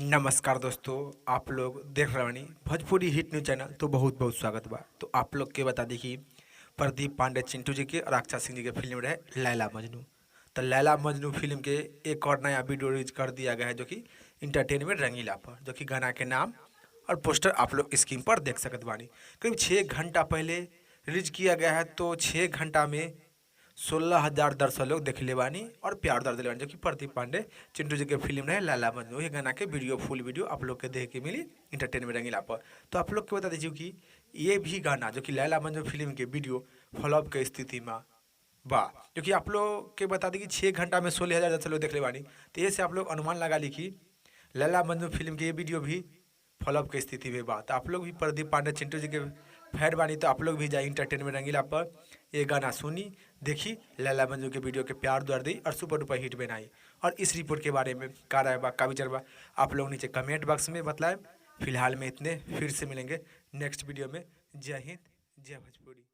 नमस्कार दोस्तों। आप लोग देख रहे बानी भोजपुरी हिट न्यूज चैनल। तो बहुत बहुत स्वागत बा। तो आप लोग के बता दी कि प्रदीप पांडे चिंटू जी के और अक्षय सिंह जी के फिल्म रहे लैला मजनू। तो लैला मजनू फिल्म के एक और नया वीडियो रिलीज कर दिया गया है, जो कि इंटरटेनमेंट रंगीला पर, जो कि गाना के नाम और पोस्टर आप लोग स्क्रीन पर देख सकत बानी। करीब 6 घंटा पहले रिलीज किया गया है। तो 6 घंटा में 16,000 दर्शक लोग देख ले बानी और प्यार दर्द ले बानी, जो कि प्रदीप पांडे चिंटू जी के फिल्म रहे लैला मजनू। ये गाना के वीडियो फुल वीडियो आप लोग के देख के मिली इंटरटेनमेंट रंगीला पर। तो आप लोग के बता दीजिए कि ये भी गाना, जो कि लैला मजनू फिल्म के वीडियो फ्लॉप के स्थिति में बा, जो कि आप लोग के बता दी कि 6 घंटा में 16,000 दर्शक लोग देख ले बानी। तो ये से आप लोग अनुमान लगा ली कि लैला मजनू फिल्म के ये वीडियो भी फ्लॉप की स्थिति में बा। तो आप लोग भी प्रदीप पांडे चिंटू जी के फैन बानी, तो आप लोग भी जाए इंटरटेनमेंट रंगीला पर, ये गाना सुनी, देखी, लैला मजनू के वीडियो के प्यार द्वार दी और सुपर डुपर हिट बनाई। और इस रिपोर्ट के बारे में का राय बा, का विचार बा, आप लोग नीचे कमेंट बॉक्स में बतलाएं। फिलहाल में इतने, फिर से मिलेंगे नेक्स्ट वीडियो में। जय हिंद, जय भोजपुरी।